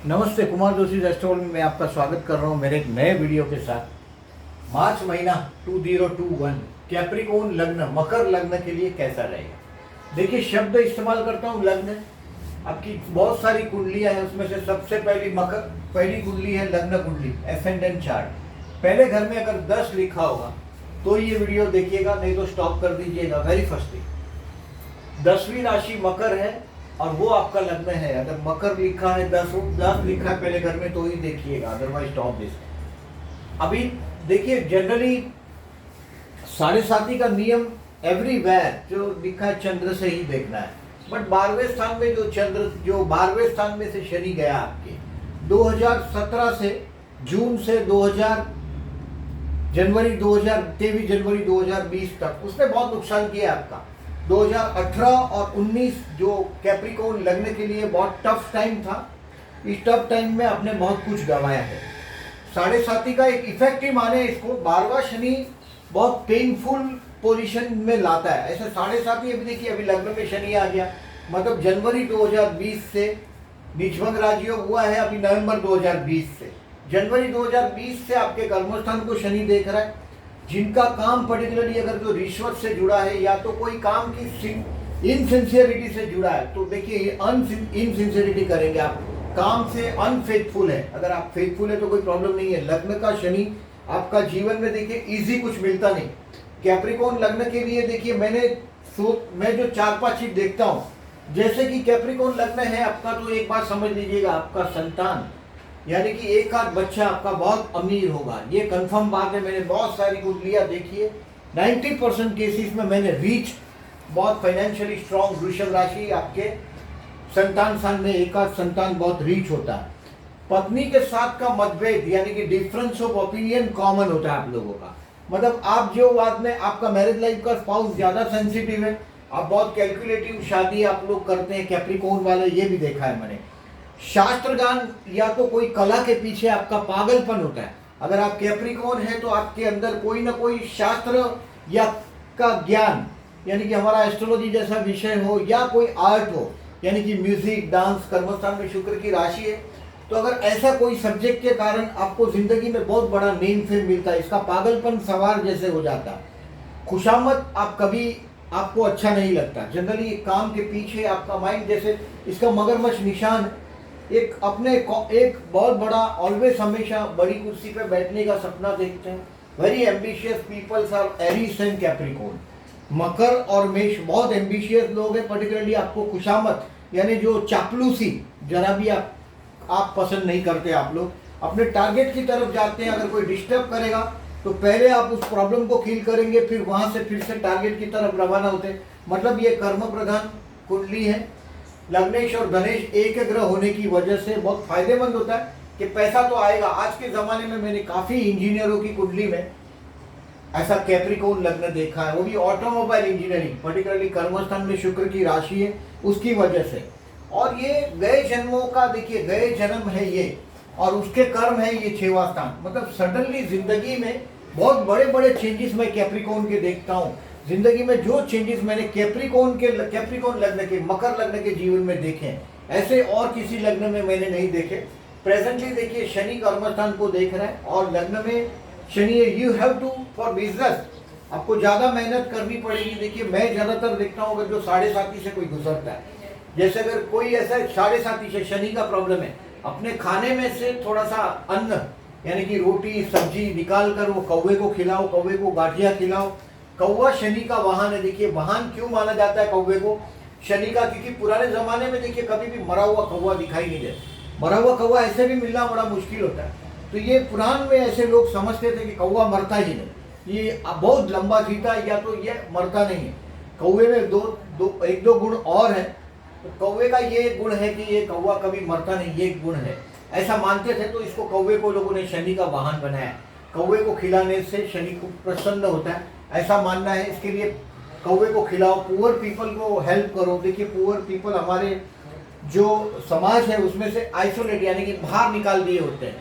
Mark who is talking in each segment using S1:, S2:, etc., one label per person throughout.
S1: नमस्ते, कुमार जोशी रेस्टोरेंट में मैं आपका स्वागत कर रहा हूं मेरे एक नए वीडियो के साथ। मार्च महीना 2021 कैप्रिकॉर्न लग्न, मकर लग्न के लिए कैसा रहेगा। देखिए, शब्द इस्तेमाल करता हूं लग्न। आपकी बहुत सारी कुंडलियां हैं, उसमें से सबसे पहली कुंडली है लग्न कुंडली, एसेंडेंट चार्ट। पहले घर में अगर 10 लिखा होगा तो ये वीडियो देखिएगा, नहीं तो स्टॉप कर दीजिएगा। वेरी फर्स्ट, 10वीं राशि मकर है और वो आपका लग्न है। अगर मकर लिखा है, 10 लिखा है पहले घर में तो ही देखिएगा, अदरवाइज स्टॉप दिस। अभी देखिए, जनरली 7.5 का नियम एवरीवेयर जो लिखा है चंद्र से ही देखना है। बट 12वें स्थान में जो 12वें स्थान में से शनि गया आपके 2017 से जून से 23 जनवरी 2020 तक, उसने बहुत नुकसान किया आपका। 2018 और 19 जो कैप्रिकॉर्न लग्न के लिए बहुत टफ टाइम था। इस टफ टाइम में आपने बहुत कुछ गंवाया है। 7.5 का एक इफेक्ट ही माने इसको। 12वां शनि बहुत पेनफुल पोजीशन में लाता है। ऐसे 7.5 अभी देखिए, अभी लग्न में शनि आ गया, मतलब जनवरी 2020 से नीचभंग राजयोग हुआ है। अभी नवंबर 2020 से जनवरी 2020 से आपके कर्मस्थान को शनि देख रहा है। जिनका काम पर्टिकुलरली अगर जो रिश्वत से जुड़ा है या तो कोई काम की इनसिंसियरिटी से जुड़ा है, तो देखिए ये इनसिंसियरिटी करेंगे आप, काम से अनफेथफुल है। अगर आप फेथफुल है तो कोई प्रॉब्लम नहीं है। लग्न का शनि आपका जीवन में देखिए इजी कुछ मिलता नहीं। कैप्रिकॉर्न लग्न के लिए देखिए, मैं जो 4-5 चीज देखता हूँ, जैसे कि कैप्रिकॉर्न लग्न है आपका, तो एक बात समझ लीजिएगा, आपका संतान यानी कि एक आध बच्चा आपका बहुत अमीर होगा। ये कंफर्म बात है। मैंने बहुत सारी कुंडलियां देखी है, 90% केसेस में मैंने रीच बहुत फाइनेंशियली स्ट्रॉन्ग वृषभ राशि आपके संतान स्थान में एक आध संतान बहुत रीच होता है। पत्नी के साथ का मतभेद यानी कि डिफरेंस ऑफ ओपिनियन कॉमन होता है आप लोगों का। मतलब आप जो बाद में आपका मैरिज लाइफ का स्पाउस ज्यादा सेंसिटिव है, आप बहुत कैलकुलेटिव शादी आप लोग करते हैं कैप्रिकॉर्न वाले, ये भी देखा है मैंने। शास्त्र ज्ञान या तो कोई कला के पीछे आपका पागलपन होता है। अगर आप कैप्रिकॉर्न है तो आपके अंदर कोई ना कोई शास्त्र या का ज्ञान, यानी कि हमारा एस्ट्रोलॉजी जैसा विषय हो या कोई आर्ट हो, यानी कि म्यूजिक, डांस, कर्मस्थान में शुक्र की राशि है, तो अगर ऐसा कोई सब्जेक्ट के कारण आपको जिंदगी में बहुत बड़ा नेम फेम मिलता है, इसका पागलपन सवार जैसे हो जाता है। खुशामद आप कभी, आपको अच्छा नहीं लगता। जनरली काम के पीछे आपका माइंड जैसे इसका मगरमच्छ निशान है। एक बहुत बड़ा, ऑलवेज हमेशा बड़ी कुर्सी पे बैठने का सपना देखते हैं। Very ambitious peoples are Aries and Capricorn. मकर और मेष बहुत एम्बिशियस लोग हैं। पर्टिकुलरली आपको खुशामद यानी जो चापलूसी जरा भी आप पसंद नहीं करते। आप लोग अपने टारगेट की तरफ जाते हैं। अगर कोई डिस्टर्ब करेगा तो पहले आप उस प्रॉब्लम को फील करेंगे, फिर वहां से फिर से टारगेट की तरफ रवाना होते हैं। मतलब ये कर्म प्रधान कुंडली है। लग्नेश और धनेश एक ग्रह होने की वजह से बहुत फायदेमंद होता है कि पैसा तो आएगा। आज के जमाने में मैंने काफी इंजीनियरों की कुंडली में ऐसा कैप्रिकॉर्न लग्न देखा है, वो भी ऑटोमोबाइल इंजीनियरिंग, पर्टिकुलरली कर्मस्थान में शुक्र की राशि है उसकी वजह से। और ये गए जन्मों का, देखिए गए जन्म है ये, और उसके कर्म है ये 6वां स्थान। मतलब सडनली जिंदगी में बहुत बड़े बड़े चेंजेस मैं कैप्रिकॉर्न के देखता हूँ। जिंदगी में जो चेंजेस मैंने कैप्रिकॉर्न लग्न के, मकर लग्न के जीवन में देखे हैं, ऐसे और किसी लग्न में मैंने नहीं देखे। प्रेजेंटली देखिए शनि कर्मस्थान को देख रहा है और लग्न में शनि है। You have to for business, आपको ज्यादा मेहनत करनी पड़ेगी। देखिए मैं ज्यादातर देखता हूँ, अगर जो 7.5 से कोई गुजरता है, जैसे अगर कोई ऐसा 7.5 से शनि का प्रॉब्लम है, अपने खाने में से थोड़ा सा अन्न यानी कि रोटी सब्जी निकाल कर वो कौवे को खिलाओ, कौवे को गाठिया खिलाओ। कौवा शनि का वाहन है। देखिए वाहन क्यों माना जाता है कौवे को शनि का, क्योंकि पुराने जमाने में देखिए कभी भी मरा हुआ कौवा दिखाई नहीं देता। मरा हुआ कौवा ऐसे भी मिलना बड़ा मुश्किल होता है। तो ये पुराण में ऐसे लोग समझते थे कि कौवा मरता ही नहीं, ये बहुत लंबा जीता है, या तो ये मरता नहीं है। कौवे में एक दो गुण और है। तो कौवे का ये गुण है कि ये कौवा कभी मरता नहीं, ये गुण है, ऐसा मानते थे। तो इसको कौवे को लोगों ने शनि का वाहन बनाया। कौवे को खिलाने से शनि को प्रसन्न होता है, ऐसा मानना है। इसके लिए कौवे को खिलाओ, पुअर पीपल को हेल्प करो। देखिए पुअर पीपल हमारे जो समाज है उसमें से आइसोलेट यानी कि बाहर निकाल दिए होते हैं,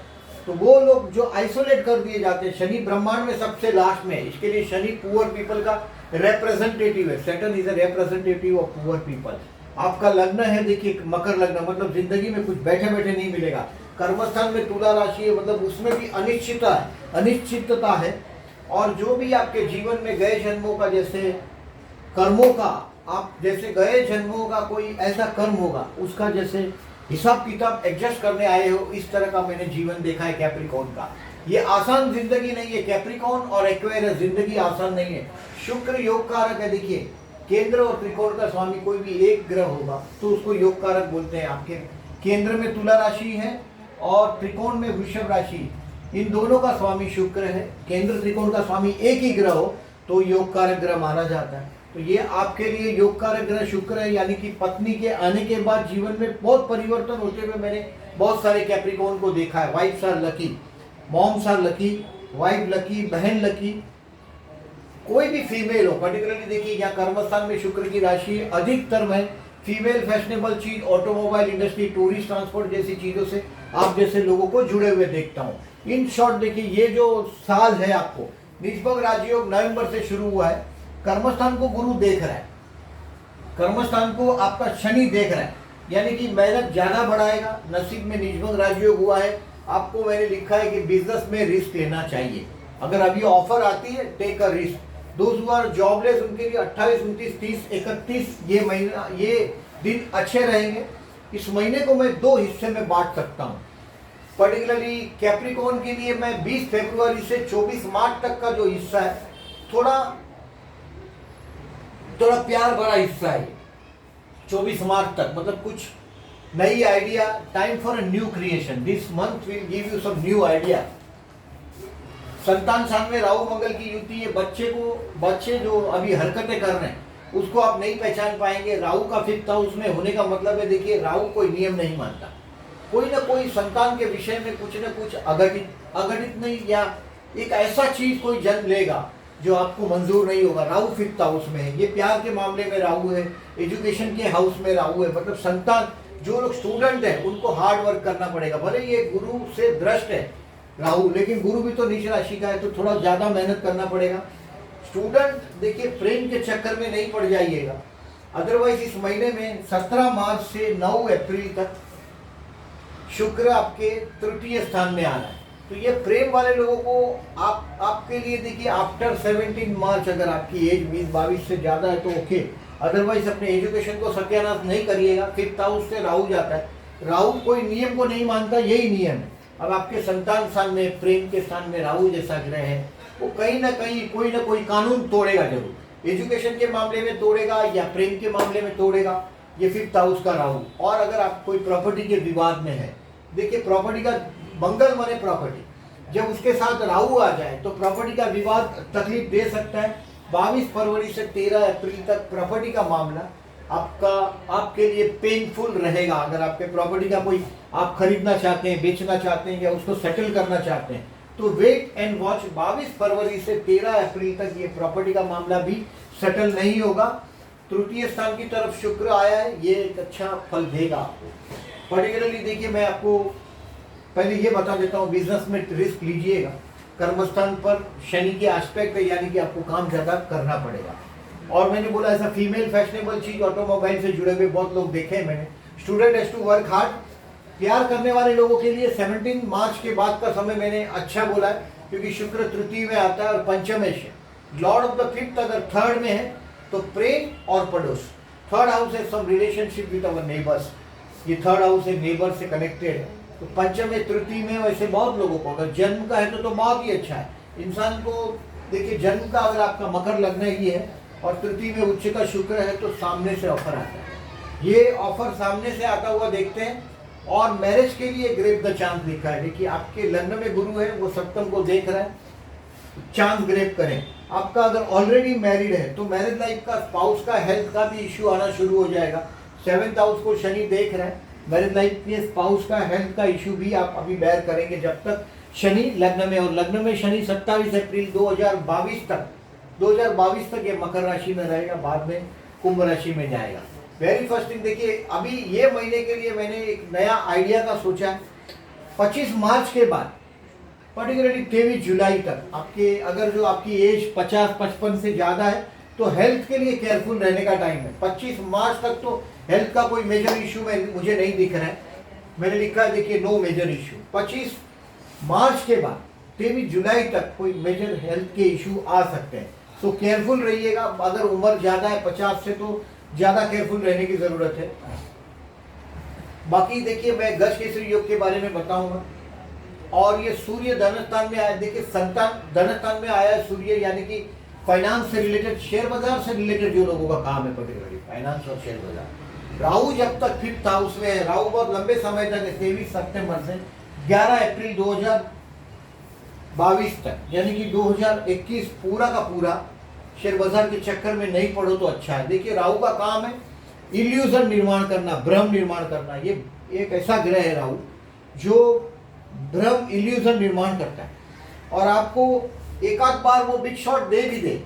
S1: तो वो लोग जो आइसोलेट कर दिए जाते हैं। शनि ब्रह्मांड में सबसे लास्ट में है, इसके लिए शनि पुअर पीपल का रिप्रेजेंटेटिव है। Saturn is a representative of poor people. आपका लग्न है देखिए मकर लग्न, मतलब जिंदगी में कुछ बैठे बैठे नहीं मिलेगा। कर्मस्थान में तुला राशि है, मतलब उसमें भी अनिश्चितता है। और जो भी आपके जीवन में गए जन्मों का जैसे कर्मों का, आप जैसे गए जन्मों का कोई ऐसा कर्म होगा उसका जैसे हिसाब किताब एडजस्ट करने आए हो, इस तरह का मैंने जीवन देखा है कैप्रिकॉर्न का। ये आसान जिंदगी नहीं है, कैप्रिकॉर्न और एक्वेरियस जिंदगी आसान नहीं है। शुक्र योग कारक है, देखिए केंद्र और त्रिकोण का स्वामी कोई भी एक ग्रह होगा तो उसको योग कारक बोलते हैं। आपके केंद्र में तुला राशि है और त्रिकोण में वृषभ राशि, इन दोनों का स्वामी शुक्र है। केंद्र त्रिकोण का स्वामी एक ही ग्रह हो तो योग कारक ग्रह माना जाता है। तो ये आपके लिए योग कारक ग्रह शुक्र है, यानी कि पत्नी के आने के बाद जीवन में बहुत परिवर्तन होते हुए मैंने बहुत सारे कैप्रिकॉर्न को देखा है। Wives are lucky, moms are lucky, wife lucky, बहन लकी, कोई भी फीमेल हो। पर्टिकुलरली देखिए यहाँ कर्मस्थान में शुक्र की राशि अधिकतर मैं फीमेल फैशनेबल चीज, ऑटोमोबाइल इंडस्ट्री, टूरिस्ट ट्रांसपोर्ट जैसी चीजों से आप जैसे लोगों को जुड़े हुए देखता हूँ। इन शॉर्ट देखिए ये जो साल है आपको निजभग राजयोग नवंबर से शुरू हुआ है। कर्मस्थान को गुरु देख रहा है, कर्मस्थान को आपका शनि देख रहा है, यानी कि मेहनत ज्यादा बढ़ाएगा। नसीब में निजभग राजयोग हुआ है, आपको मैंने लिखा है कि बिजनेस में रिस्क लेना चाहिए। अगर अभी ऑफर आती है टेक अ रिस्क। दोस्त हु आर जॉबलेस उनके लिए 28, 29, 30, 31 ये महीना, ये दिन अच्छे रहेंगे। इस महीने को मैं 2 हिस्से में बांट सकता हूँ। पर्टिकुलरली कैप्रिकॉर्न के लिए मैं 20 फरवरी से 24 मार्च तक का जो हिस्सा है थोड़ा प्यार भरा हिस्सा है। 24 मार्च तक मतलब कुछ नई idea, time for a new creation, this month will give you some new idea. संतान स्थान में राहु मंगल की युति है। बच्चे जो अभी हरकतें कर रहे हैं उसको आप नहीं पहचान पाएंगे। राहु का 5th हाउस में होने का मतलब है, देखिए राहु कोई नियम नहीं मानता। कोई ना कोई संतान के विषय में कुछ ना कुछ अघटित नहीं, या एक ऐसा चीज कोई जन्म लेगा जो आपको मंजूर नहीं होगा। राहु 5th हाउस में है, ये प्यार के मामले में राहु है, एजुकेशन के हाउस में राहु है। मतलब संतान, जो लोग स्टूडेंट है उनको हार्ड वर्क करना पड़ेगा। भले ये गुरु से दृष्ट है राहु, लेकिन गुरु भी तो नीच राशि का है तो थोड़ा ज्यादा मेहनत करना पड़ेगा। स्टूडेंट देखिए प्रेम के चक्कर में नहीं पड़ जाइएगा। अदरवाइज इस महीने में 17 मार्च से 9 अप्रैल तक शुक्र आपके तृतीय स्थान में आ रहा है। तो ये प्रेम वाले लोगों को आपके लिए देखिए आफ्टर 17 मार्च अगर आपकी एज 20-22 से ज्यादा है तो ओके। अदरवाइज अपने एजुकेशन को सत्यानाश नहीं करिएगा। 5th हाउस से राहु जाता है, राहु कोई नियम को नहीं मानता, यही नियम है। अब आपके संतान स्थान में, प्रेम के स्थान में राहु जैसा ग्रह है, वो कहीं ना कहीं कोई ना कोई कानून तोड़ेगा जरूर। एजुकेशन के मामले में तोड़ेगा या प्रेम के मामले में तोड़ेगा, ये 5th हाउस का राहु। और अगर आप कोई प्रॉपर्टी के विवाद में है, देखिए प्रॉपर्टी का मंगल माने प्रॉपर्टी, जब उसके साथ राहु आ जाए तो प्रॉपर्टी का विवाद तकलीफ दे सकता है। 22 फरवरी से 13 अप्रैल तक प्रॉपर्टी का मामला आपके लिए पेनफुल रहेगा। अगर आपके प्रॉपर्टी का कोई आप खरीदना चाहते हैं, बेचना चाहते हैं या उसको सेटल करना चाहते हैं तो वेट एंड वॉच। 22 फरवरी से 13 अप्रैल तक ये प्रॉपर्टी का मामला भी सेटल नहीं होगा। तृतीय स्थान की तरफ शुक्र आया है, ये एक अच्छा फल देगा आपको। पर्टिकुलरली देखिए मैं आपको पहले ये बता देता हूँ, बिजनेस में रिस्क लीजिएगा। कर्मस्थान पर शनि के एस्पेक्ट है, यानी कि आपको काम ज़्यादा करना पड़ेगा। और मैंने बोला ऐसा फीमेल फैशनेबल चीज, ऑटोमोबाइल से जुड़े हुए बहुत लोग देखे हैं मैंने। Student has to work hard. प्यार करने वाले लोगों के लिए 17 मार्च के बाद का समय मैंने अच्छा बोला है, क्योंकि शुक्र तृतीय में आता है और पंचमेश है। लॉर्ड ऑफ द 5th अगर 3rd में है तो प्रेम और पड़ोस। 3rd हाउस है some relationship with our neighbours, ये 3rd हाउस है नेबर से कनेक्टेड है। तो पंचम में तृतीय में वैसे बहुत लोगों को, अगर जन्म का है तो बहुत ही अच्छा है। इंसान को देखिए जन्म का अगर आपका मकर लग्न ही है और तृतीय में उच्च का शुक्र है तो सामने से ऑफर आता है। ये ऑफर सामने से आता हुआ देखते हैं। और मैरिज के लिए ग्रेप द चांस लिखा है। देखिए आपके लग्न में गुरु है, वो सप्तम को देख रहा है, चांस ग्रेप करें। आपका अगर ऑलरेडी मैरिड है तो मैरिज लाइफ का, स्पाउस का हेल्थ का भी इश्यू आना शुरू हो जाएगा। 7th हाउस को शनि देख रहा है, मैरिज लाइफ के स्पाउस का हेल्थ का इश्यू भी आप अभी बेयर करेंगे जब तक शनि लग्न में। और लग्न में शनि 27 अप्रैल 2022 तक ये मकर राशि में रहेगा, बाद में कुंभ राशि में जाएगा। वेरी फर्स्ट थिंग देखिए, अभी ये महीने के लिए मैंने एक नया आइडिया का सोचा है। 25 मार्च के बाद पर्टिकुलरली 23 जुलाई तक आपके, अगर जो आपकी एज 50-55 से ज़्यादा है तो हेल्थ के लिए केयरफुल रहने का टाइम है। 25 मार्च तक तो हेल्थ का कोई मेजर इश्यू मुझे नहीं दिख रहा है, मैंने लिखा है देखिए नो मेजर इश्यू। 25 मार्च के बाद 23 जुलाई तक कोई मेजर हेल्थ के इश्यू आ सकते हैं, तो केयरफुल रहिएगा। अगर उम्र ज़्यादा है 50 से तो ज़्यादा केयरफुल रहने की ज़रूरत है। बाकी देखिए मैं गज केसरी योग के बारे में बताऊंगा। और ये सूर्य धनस्थान में आया, देखिए संतान धनस्थान में आया है सूर्य, यानी कि फाइनेंस से रिलेटेड, शेयर बाजार से रिलेटेड जो लोगों का काम है, पर्टिकुलरली फाइनेंस और शेयर बाजार। राहु जब तक 5th हाउस में है, राहु बहुत लंबे समय तक है, 23 सितंबर से 11 अप्रैल 2022 तक, यानी कि 2021 पूरा का पूरा शेयर बाजार के चक्कर में नहीं पड़ो तो अच्छा है। देखिए राहु का काम है इल्यूजन निर्माण करना, भ्रम निर्माण करना। ये एक ऐसा ग्रह है राहु जो भ्रम इल्यूजन निर्माण करता है, और आपको एक आध बार वो बिग शॉट दे भी दे,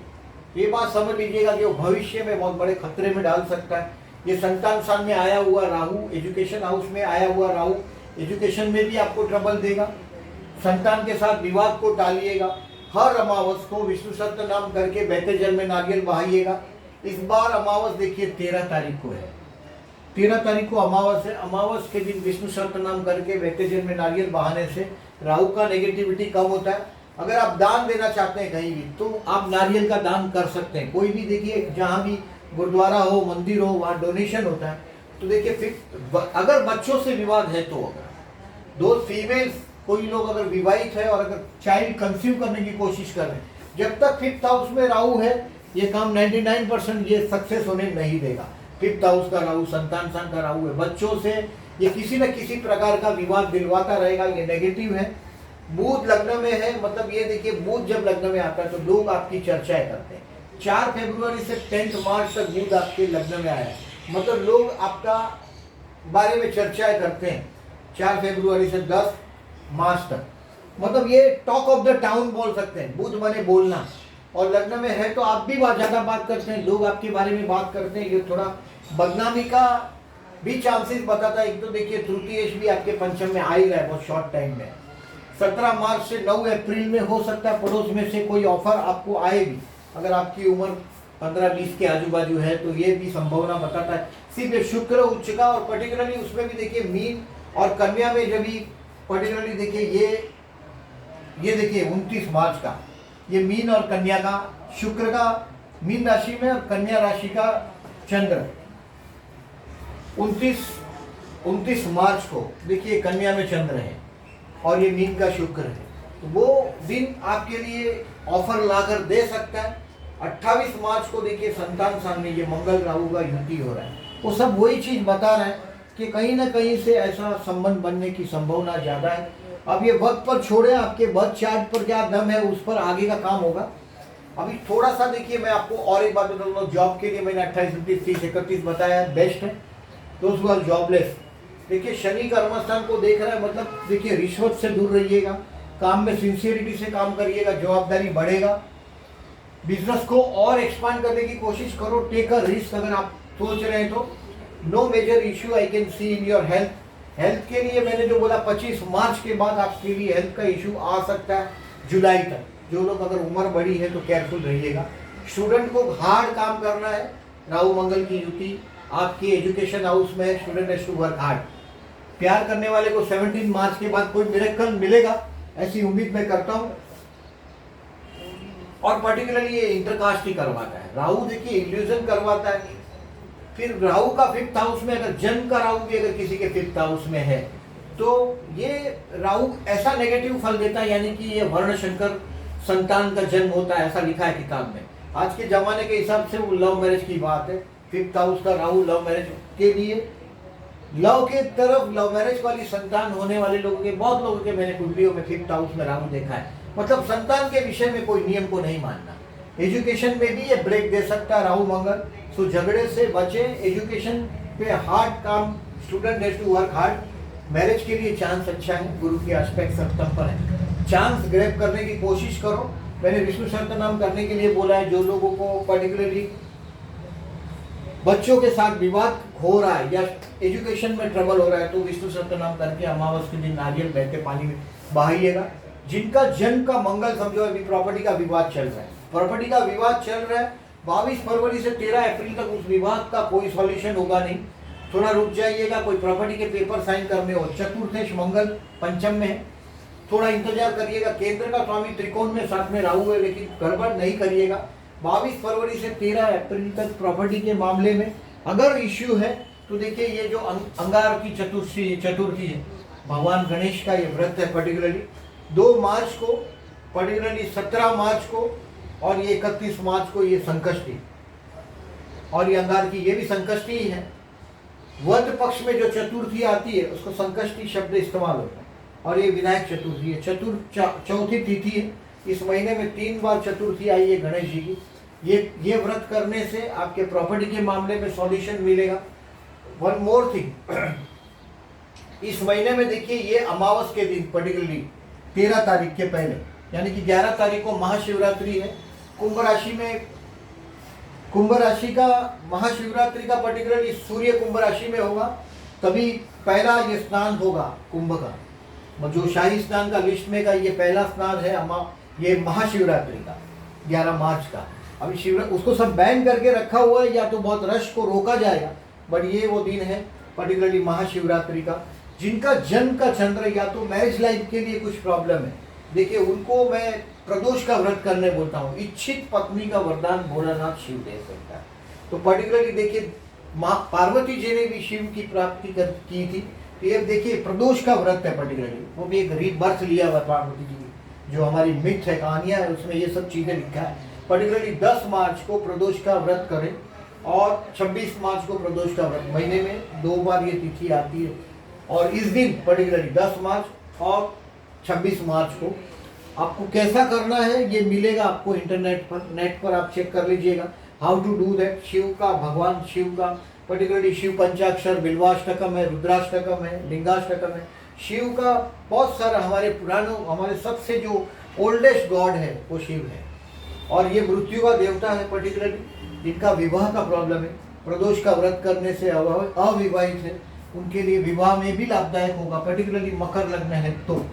S1: ये बात समझ लीजिएगा कि वो भविष्य में बहुत बड़े खतरे में डाल सकता है। ये संतान स्थान में आया हुआ राहु, एजुकेशन हाउस में आया हुआ राहु एजुकेशन में भी आपको ट्रबल देगा। संतान के साथ विवाद को टालिएगा। हर अमावस को विष्णु सहस्त्र नाम करके बहते जल में नारियल बहाइएगा। इस बार अमावस देखिए 13 तारीख को है, 13 तारीख को अमावस है। अमावस के दिन विष्णु सहस्त्र नाम करके बहते जल में नारियल बहाने से राहु का नेगेटिविटी कम होता है। अगर आप दान देना चाहते हैं कहीं भी तो आप नारियल का दान कर सकते हैं। कोई भी देखिए जहाँ भी गुरुद्वारा हो, मंदिर हो, वहाँ डोनेशन होता है। तो देखिए फिर अगर बच्चों से विवाद है तो अगर दो फीमेल्स, कोई लोग अगर विवाहित है और अगर चाइल्ड कंसीव करने की कोशिश कर रहे हैं, जब तक 5th हाउस में राहु है ये काम 99% ये सक्सेस होने नहीं देगा। 5th हाउस का राहु संतान स्थान का राहु है, बच्चों से ये किसी न किसी प्रकार का विवाद दिलवाता रहेगा, ये नेगेटिव है। बुध लग्न में है, मतलब ये देखिए बुध जब लग्न में आता है तो लोग आपकी चर्चाएं करते हैं। 4 फरवरी से 10 मार्च तक बुध आपके लग्न में आया है, मतलब लोग आपका बारे में चर्चाएं करते हैं। 4 फरवरी से 10 मार्च तक, मतलब ये टॉक ऑफ द टाउन बोल सकते हैं। बुध माने बोलना, और लग्न में है तो आप भी ज़्यादा बात करते हैं, लोग आपके बारे में बात करते हैं। ये थोड़ा बदनामी का भी चांसेस बताता है। एक तो देखिए तृतीयेश भी आपके पंचम में आ ही रहा है बहुत शॉर्ट टाइम में। 17 मार्च से 9 अप्रैल में हो सकता है पड़ोस में से कोई ऑफर आपको आएगी। अगर आपकी उम्र 15-20 के आजू बाजू है तो ये भी संभावना बताता है। सिर्फ शुक्र उच्च का, और पर्टिकुलरली उसमें भी देखिए मीन और कन्या में जब भी पर्टिकुलरली देखिए ये देखिए 29 मार्च का ये मीन और कन्या का, शुक्र का मीन राशि में और कन्या राशि का चंद्र 29 मार्च को देखिए कन्या में चंद्र है और ये मीन का शुक्र है। तो वो दिन आपके लिए ऑफर लाकर दे सकता है। 28 मार्च को देखिए संतान सामने ये मंगल राहु का युति हो रहा है। वो सब वही चीज बता रहा है कि कहीं ना कहीं से ऐसा संबंध बनने की संभावना ज्यादा है। अब ये वक्त पर छोड़े, आपके बर्थ चार्ट पर क्या दम है उस पर आगे का काम होगा। अभी थोड़ा सा देखिए मैं आपको और एक बात बता दूँ, जॉब के लिए मैंने 28, 29, 30, 31 बताया बेस्ट है। दोस्त हु आर जॉबलेस, देखिए शनि कर्मस्थान को देख रहा है, मतलब देखिए रिश्वत से दूर रहिएगा, काम में सिंसियरिटी से काम करिएगा, जवाबदारी बढ़ेगा। बिजनेस को और एक्सपांड करने की कोशिश करो, टेक अ रिस्क अगर आप सोच रहे हैं तो। No major issue I can see in your health के लिए मैंने जो बोला 25 मार्च के बाद आपके लिए हेल्थ का इशू आ सकता है जुलाई तक। जो लोग अगर उम्र बड़ी है तो केयरफुल रहिएगा। स्टूडेंट को हार्ड काम करना है, राहु मंगल की युति आपकी एजुकेशन हाउस में है, student has to work hard. प्यार करने वाले को 17 मार्च के बाद कोई मिरेकल मिलेगा ऐसी उम्मीद मैं करता हूँ। और पर्टिकुलरली ये इंटरकास्ट ही करवाता है, राहु देखिए इल्यूजन करवाता है। फिर राहु का 5th हाउस में अगर जन्म का राहु भी अगर किसी के 5th हाउस में है तो ये राहु ऐसा नेगेटिव फल देता है, यानी कि ये वर्ण शंकर संतान का जन्म होता है, ऐसा लिखा है किताब में। आज के जमाने के हिसाब से वो लव मैरिज की बात है। 5th हाउस का राहु लव मैरिज के लिए, लव के तरफ लव मैरिज वाली संतान होने वाले लोगों के, बहुत लोगों के मैंने वीडियो में 5th हाउस में राहु देखा है। मतलब संतान के विषय में कोई नियम को नहीं मानना। एजुकेशन में भी ये ब्रेक दे सकता है राहु मंगल, सो झगड़े से बचे। एजुकेशन पे हार्ड काम, student has to work hard. Marriage के लिए चांस अच्छा है, गुरु की एस्पेक्ट सप्तम पर है, चांस ग्रैब करने की कोशिश करो। मैंने विष्णु सहस्त्रनाम करने के लिए बोला है। जो लोगों को पर्टिकुलरली बच्चों के साथ विवाद हो रहा है या एजुकेशन में ट्रबल हो रहा है तो विष्णु सहस्त्रनाम करके अमावस के दिन नारियल बहते पानी में बहाइएगा। जिनका जन्म का मंगल समझो, अभी प्रॉपर्टी का विवाद चल रहा है, प्रॉपर्टी का विवाद चल रहा है, 22 फरवरी से 13 अप्रैल तक उस विवाद का कोई सॉल्यूशन होगा नहीं, थोड़ा रुक जाइएगा, कोई प्रॉपर्टी के पेपर साइन करने हो। चतुर्थेश मंगल पंचम में है, थोड़ा इंतजार करिएगा। केंद्र का स्वामी त्रिकोण में साथ में राहु है, लेकिन गड़बड़ नहीं करिएगा। 22 फरवरी से 13 अप्रैल तक प्रॉपर्टी के मामले में अगर इश्यू है तो देखिए, ये जो अंगार की चतुर्थी है, भगवान गणेश का ये व्रत है। पर्टिकुलरली 2 मार्च को, पर्टिकुलरली 17 मार्च को और ये 31 मार्च को ये संकष्टी, और ये अंगार की ये भी संकष्टी ही है। वध पक्ष में जो चतुर्थी आती है उसको संकष्टी शब्द इस्तेमाल होता है, और ये विनायक चतुर्थी है, चौथी तिथि है। इस महीने में 3 बार चतुर्थी आई है गणेश जी की। ये व्रत करने से आपके प्रॉपर्टी के मामले में सॉल्यूशन मिलेगा। वन मोर थिंग, इस महीने में देखिए, ये अमावस के दिन पर्टिकुलरली 13 तारीख के पहले, यानी कि 11 तारीख को महाशिवरात्रि है। कुंभ राशि का महाशिवरात्रि का पर्टिकुलरली सूर्य कुंभ राशि में होगा, तभी पहला ये स्नान होगा कुंभ का, जो शाही स्नान का लिस्ट में का ये पहला स्नान है ये महाशिवरात्रि का 11 मार्च का। अभी शिवरात्रि उसको सब बैन करके रखा हुआ है, या तो बहुत रश को रोका जाएगा, बट ये वो दिन है पर्टिकुलरली महाशिवरात्रि का। जिनका जन्म का चंद्र या तो मैरिज लाइफ के लिए कुछ प्रॉब्लम है, देखिए उनको मैं प्रदोष का व्रत करने बोलता हूँ। इच्छित पत्नी का वरदान भोलानाथ शिव दे सकता है। तो पर्टिकुलरली देखिए, माँ पार्वती जी ने भी शिव की प्राप्ति की थी। तो ये देखिए प्रदोष का व्रत है पर्टिकुलरली, वो भी एक रीबर्थ लिया हुआ पार्वती जी की, जो हमारी मिथ है, कहानियाँ है, उसमें ये सब चीज़ें लिखा है। पर्टिकुलरली 10 मार्च को प्रदोष का व्रत करें और 26 मार्च को प्रदोष का व्रत। महीने में 2 बार ये तिथि आती है, और इस दिन पर्टिकुलरली 10 मार्च और 26 मार्च को आपको कैसा करना है ये मिलेगा आपको इंटरनेट पर, नेट पर आप चेक कर लीजिएगा how to do that. Shiv का, भगवान शिव का पर्टिकुलरली शिव पंचाक्षर, बिल्वाष्टकम है, रुद्राष्टकम है, लिंगाष्टकम है। शिव का बहुत सारा हमारे पुराणों, हमारे सबसे जो ओल्डेस्ट गॉड है वो शिव है, और ये मृत्यु का देवता है। पर्टिकुलरली जिनका विवाह का प्रॉब्लम है, प्रदोष का व्रत करने से अविवाहित है, उनके लिए विवाह में भी लाभदायक होगा। पर्टिकुलरली मकर लग्न है तो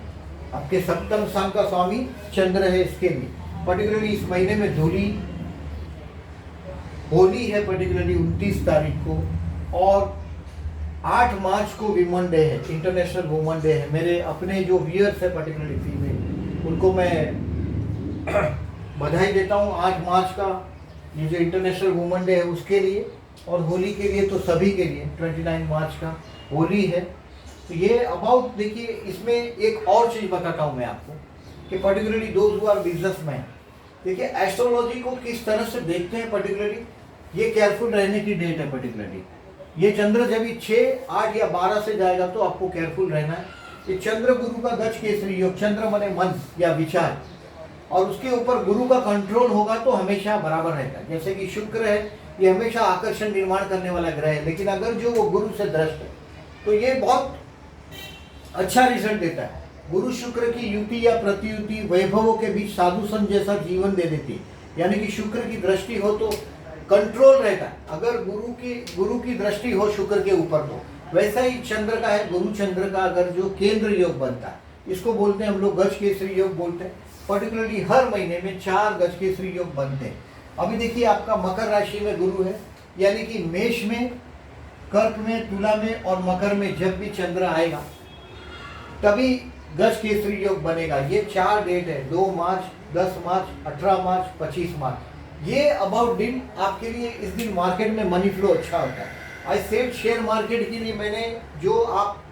S1: आपके सप्तम स्थान का स्वामी चंद्र है, इसके लिए पर्टिकुलरली इस महीने में होली है पर्टिकुलरली 29 तारीख को, और 8 मार्च को विमेन डे है, इंटरनेशनल वुमेन डे है। मेरे अपने जो व्यूअर्स है पर्टिकुलरली फीमेल, उनको मैं बधाई देता हूँ 8 मार्च का ये जो इंटरनेशनल वुमेन डे है उसके लिए, और होली के लिए तो सभी के लिए 29 मार्च का होली है। तो ये अबाउट देखिए, इसमें एक और चीज़ बताता हूँ मैं आपको कि particularly those who are businessman, देखिए एस्ट्रोलॉजी को किस तरह से देखते हैं। पर्टिकुलरली ये केयरफुल रहने की डेट है। पर्टिकुलरली ये चंद्र जब 6, 8 या 12 से जाएगा तो आपको केयरफुल रहना है। ये चंद्र गुरु का गज केसरी योग, चंद्र माने मन या विचार, और उसके ऊपर गुरु का कंट्रोल होगा तो हमेशा बराबर रहेगा। जैसे कि शुक्र है, ये हमेशा आकर्षण निर्माण करने वाला ग्रह है, लेकिन अगर जो वो गुरु से दृष्ट है तो ये बहुत अच्छा रिजल्ट देता है। गुरु शुक्र की युति या प्रतियुति वैभवों के बीच साधु संत जैसा जीवन दे देती है, यानी कि शुक्र की दृष्टि हो तो कंट्रोल रहता है। अगर गुरु की दृष्टि हो शुक्र के ऊपर तो वैसा ही चंद्र का है, गुरु चंद्र का अगर जो केंद्र योग बनता है, इसको बोलते हैं हम लोग गज केसरी योग बोलते हैं। पर्टिकुलरली हर महीने में 4 गज केसरी योग बनते हैं। अभी देखिए आपका मकर राशि में गुरु है, यानी कि मेष में, कर्क में, तुला में और मकर में जब भी चंद्र आएगा तभी गज केसरी योग बनेगा। ये 4 डेट है, 2 मार्च, 10 मार्च, 18 मार्च, 25 मार्च। ये अबाउट दिन आपके लिए इस दिन मार्केट में मनी फ्लो अच्छा होता है। आई सेड शेयर मार्केट के लिए मैंने, जो आप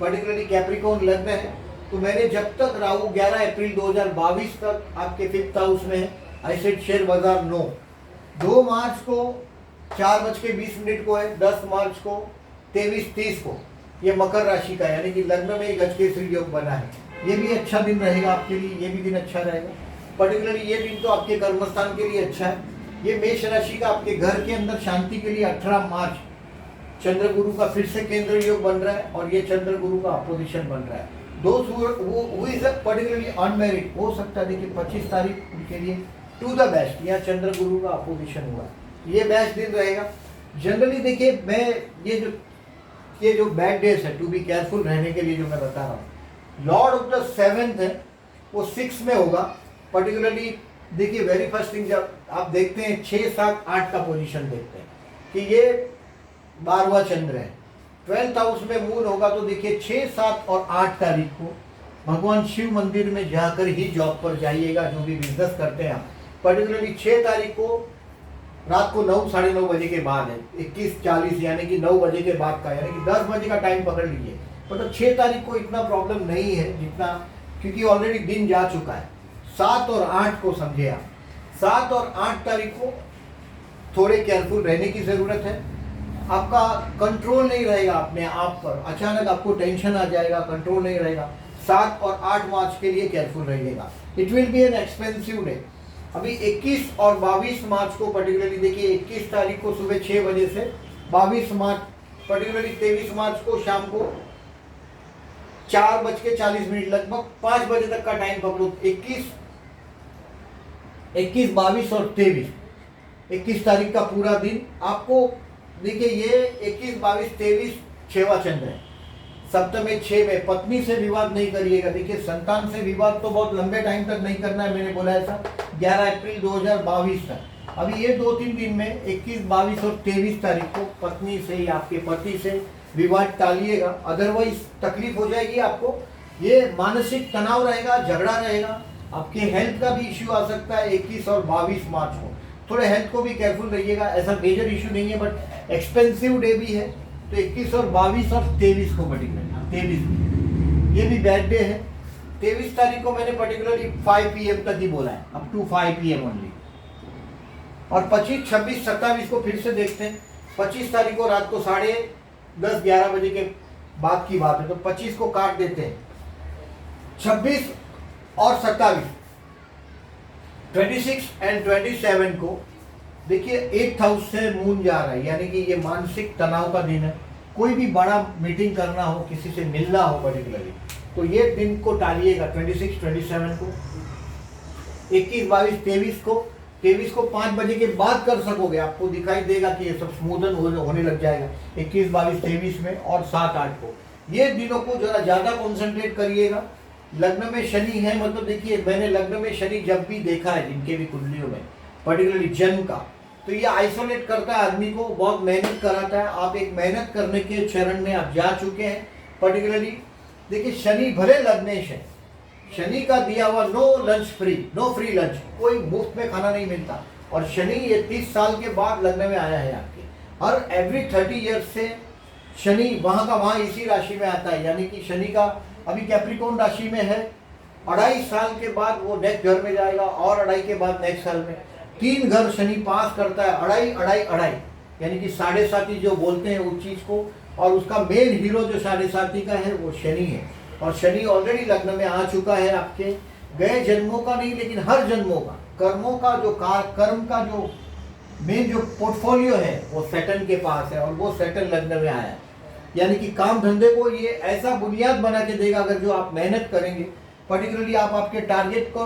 S1: पर्टिकुलरली कैप्रिकॉर्न लग्न है, तो मैंने जब तक राहु 11 अप्रैल 2022 तक आपके 5th हाउस में है, आई सेड शेयर बाजार नो। 2 मार्च को 4:20 को है, 10 मार्च को 23:30 को ये मकर राशि का, यानी कि लग्न में गज केसरी योग बना है। ये भी अच्छा दिन रहेगा आपके लिए, ये भी दिन अच्छा रहेगा। पर्टिकुलरली ये दिन तो आपके कर्मस्थान के लिए अच्छा है। ये मेष राशि का आपके घर के अंदर शांति के लिए 18 मार्च चंद्र गुरु का फिर से केंद्र योग बन रहा है, और ये चंद्र गुरु का अपोजिशन बन रहा है। दोस्त हु इज पर्टिकुलरली अनमैरिड हो सकता है, देखिए 25 तारीख उनके लिए टू द बेस्ट, यहाँ चंद्र गुरु का अपोजिशन हुआ, ये बेस्ट दिन रहेगा। जनरली देखिए, मैं ये जो बैड डेज है, टू बी केयरफुल रहने के लिए जो मैं बता रहा हूँ, लॉर्ड ऑफ द 7th है वो 6 में होगा। पर्टिकुलरली देखिए वेरी फर्स्ट थिंग, जब आप देखते हैं 6, 7, 8 का पोजीशन देखते हैं कि ये 12वां चंद्र है, 12th हाउस में मून होगा। तो देखिए 6, 7 और 8 तारीख को भगवान शिव मंदिर में जाकर ही जॉब पर जाइएगा, जो भी बिजनेस करते हैं आप। पर्टिकुलरली 6 तारीख को रात को 9, साढ़े 9 बजे के बाद है, 21:40 यानी कि 9 बजे के बाद का, यानी कि 10 बजे का टाइम पकड़ लीजिए। मतलब 6 तारीख को इतना प्रॉब्लम नहीं है जितना, क्योंकि ऑलरेडी दिन जा चुका है। 7 और 8 को समझे आप, 7 और 8 तारीख को थोड़े केयरफुल रहने की ज़रूरत है। आपका कंट्रोल नहीं रहेगा अपने आप पर, अचानक आपको टेंशन आ जाएगा, कंट्रोल नहीं रहेगा। 7 और 8 मार्च के लिए केयरफुल रहिएगा। It will be an expensive day. अभी 21 और 22 मार्च को पर्टिकुलरली देखिए, 21 तारीख को सुबह 6 बजे से 22 मार्च, पर्टिकुलरली 23 मार्च को शाम को 4:40 लगभग 5 बजे तक का टाइम पकड़ो। 21, 22 और 23, 21 तारीख का पूरा दिन आपको देखिए, ये 21, 22, 23 6वां चंद्र है। सप्तम 6 में पत्नी से विवाद नहीं करिएगा। देखिए संतान से विवाद तो बहुत लंबे टाइम तक नहीं करना है, मैंने बोला ऐसा 11 अप्रैल 2022 तक। अभी ये 2-3 दिन में 21, 22 और 23 तारीख को पत्नी से या आपके पति से विवाद टालिएगा, अदरवाइज तकलीफ हो जाएगी आपको। ये मानसिक तनाव रहेगा, झगड़ा रहेगा, आपके हेल्थ का भी इश्यू आ सकता है 21 और 22 मार्च को। थोड़े हेल्थ को भी केयरफुल रहिएगा। ऐसा मेजर इश्यू नहीं है, बट एक्सपेंसिव डे भी है। तो 21 और 22 और 23 को पर्टिकुलरली 23 ये भी बैड डे है। 23 तारीख को मैंने पर्टिकुलरली 5 PM तक ही बोला है, अप टू 5 PM ओनली। और 25, 26, 27 को फिर से देखते हैं। 25 तारीख को रात को 10:30, 11 बजे के बाद की बात है, तो 25 को काट देते हैं। 26 और 27, 26 एंड 27 को देखिए 8th हाउस से मून जा रहा है, यानी कि ये मानसिक तनाव का दिन है। कोई भी बड़ा मीटिंग करना हो, किसी से मिलना हो पर्टिकुलरली, तो ये दिन को टालिएगा। 26, 27 को, 21, 22, 23 को 5 बजे के बाद कर सकोगे। आपको दिखाई देगा कि ये सब स्मूदन होने लग जाएगा 21, 22, 23 में। और 7, 8 को ये दिनों को जरा ज़्यादा कॉन्सेंट्रेट करिएगा। लग्न में शनि है, मतलब देखिए मैंने लग्न में शनि जब भी देखा है जिनके भी कुंडलियों में पर्टिकुलरली जन्म का, तो ये आइसोलेट करता है आदमी को, बहुत मेहनत कराता है। आप एक मेहनत करने के चरण में आप जा चुके हैं। पर्टिकुलरली देखिए शनि भले लग्नेश है, शनि का दिया हुआ no lunch free, no free lunch, कोई मुफ्त में खाना नहीं मिलता। और शनि ये 30 साल के बाद लग्न में आया है आपके, हर एवरी 30 ईयर्स से शनि वहाँ का वहाँ इसी राशि में आता है। यानी कि शनि का अभी कैप्रिकॉर्न राशि में है, 2.5 साल के बाद वो नेक्स्ट घर में जाएगा, और 2.5 के बाद नेक्स्ट साल में 3 घर शनि पास करता है। 2.5, यानी कि 7.5 जो बोलते हैं उस चीज़ को। और उसका मेन हीरो जो 7.5 का है वो शनि है। और शनि ऑलरेडी लग्न में आ चुका है आपके, गए जन्मों का नहीं लेकिन हर जन्मों का, कर्मों का जो कर्म का जो मेन जो पोर्टफोलियो है वो सैटर्न के पास है, और वो सैटर्न लग्न में आया है। यानी कि काम धंधे को ये ऐसा बुनियाद बना के देगा, अगर जो आप मेहनत करेंगे पर्टिकुलरली आप आपके टारगेट को,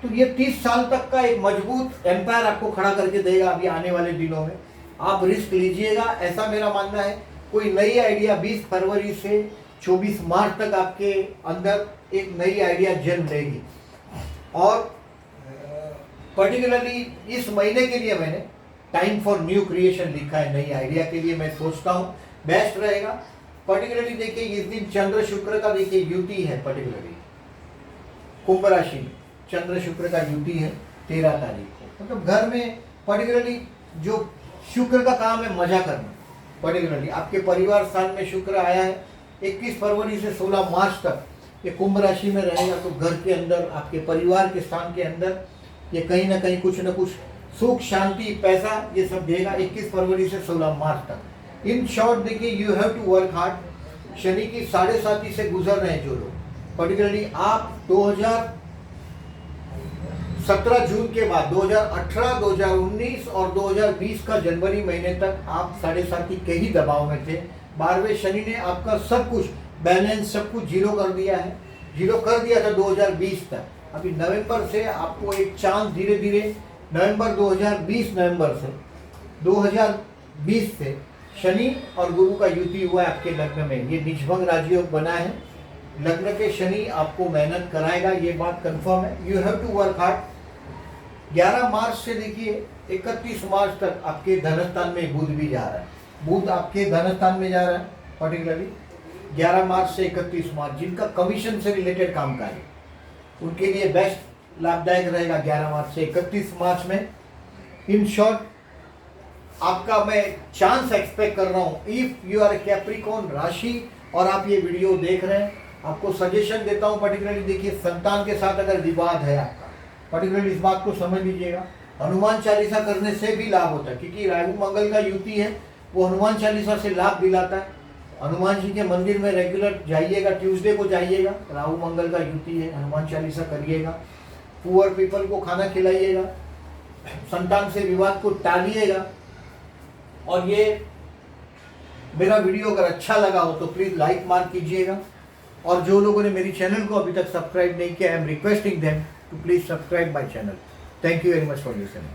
S1: तो ये 30 साल तक का एक मजबूत एम्पायर आपको खड़ा करके देगा। अभी आने वाले दिनों में आप रिस्क लीजिएगा, ऐसा मेरा मानना है। कोई नई आइडिया 20 फरवरी से 24 मार्च तक आपके अंदर एक नई आइडिया जन्म लेगी। और पर्टिकुलरली इस महीने के लिए मैंने टाइम फॉर न्यू क्रिएशन लिखा है, नई आइडिया के लिए मैं सोचता हूँ बेस्ट रहेगा। पर्टिकुलरली देखिए इस दिन चंद्र शुक्र का देखिए युति है, पर्टिकुलरली कुंभ राशि में चंद्र शुक्र का युति है 13 तारीख को। मतलब घर में पर्टिकुलरली जो शुक्र का काम है मजा करना, पर्टिकुलरली आपके परिवार स्थान में शुक्र आया है। 21 फरवरी से 16 मार्च तक ये कुंभ राशि में रहेगा, तो घर के अंदर आपके परिवार के स्थान के अंदर ये कहीं ना कहीं कुछ न कुछ सुख शांति पैसा ये सब देगा 21 फरवरी से 16 मार्च तक। इन शॉर्ट देखिए you have to work hard. Shani की 7.5 से गुजर रहे हैं जो लोग, पर्टिकुलरली आप 2017 जून के बाद 2018, 2019 और 2020 का जनवरी महीने तक आप 7.5 के ही दबाव में थे। 12वें शनि ने आपका सब कुछ बैलेंस सब कुछ जीरो कर दिया है, जीरो कर दिया था 2020 तक। अभी नवंबर से आपको एक चांस धीरे धीरे नवंबर 2020 नवंबर से 2020 से शनि और गुरु का युति हुआ है आपके लग्न में। ये निजभंग राजयोग बना है, लग्न के शनि आपको मेहनत कराएगा, ये बात कंफर्म है। You have to work hard. 11 मार्च से देखिए 31 मार्च तक आपके धनस्थान में बुध भी जा रहा है। बुध आपके धनस्थान में जा रहा है पर्टिकुलरली 11 मार्च से 31 मार्च। जिनका कमीशन से रिलेटेड काम का है उनके लिए बेस्ट लाभदायक रहेगा 11 मार्च से 31 मार्च में। इन शॉर्ट आपका मैं चांस एक्सपेक्ट कर रहा हूँ। इफ यू आर कैप्रिकॉर्न राशि और आप ये वीडियो देख रहे हैं, आपको सजेशन देता हूँ पर्टिकुलरली देखिए, संतान के साथ अगर विवाद है आपका, पर्टिकुलरली इस बात को समझ लीजिएगा, हनुमान चालीसा करने से भी लाभ होता है, क्योंकि राहु मंगल का युति है, वो हनुमान चालीसा से लाभ दिलाता है। हनुमान जी के मंदिर में रेगुलर जाइएगा, ट्यूसडे को जाइएगा, राहु मंगल का युति है, हनुमान चालीसा करिएगा, पुअर पीपल को खाना खिलाइएगा, संतान से विवाद को टालिएगा। और ये मेरा वीडियो अगर अच्छा लगा हो तो प्लीज़ लाइक मार्क कीजिएगा। और जो लोगों ने मेरी चैनल को अभी तक सब्सक्राइब नहीं किया, I am requesting them to please subscribe my channel. Thank you very much for listening.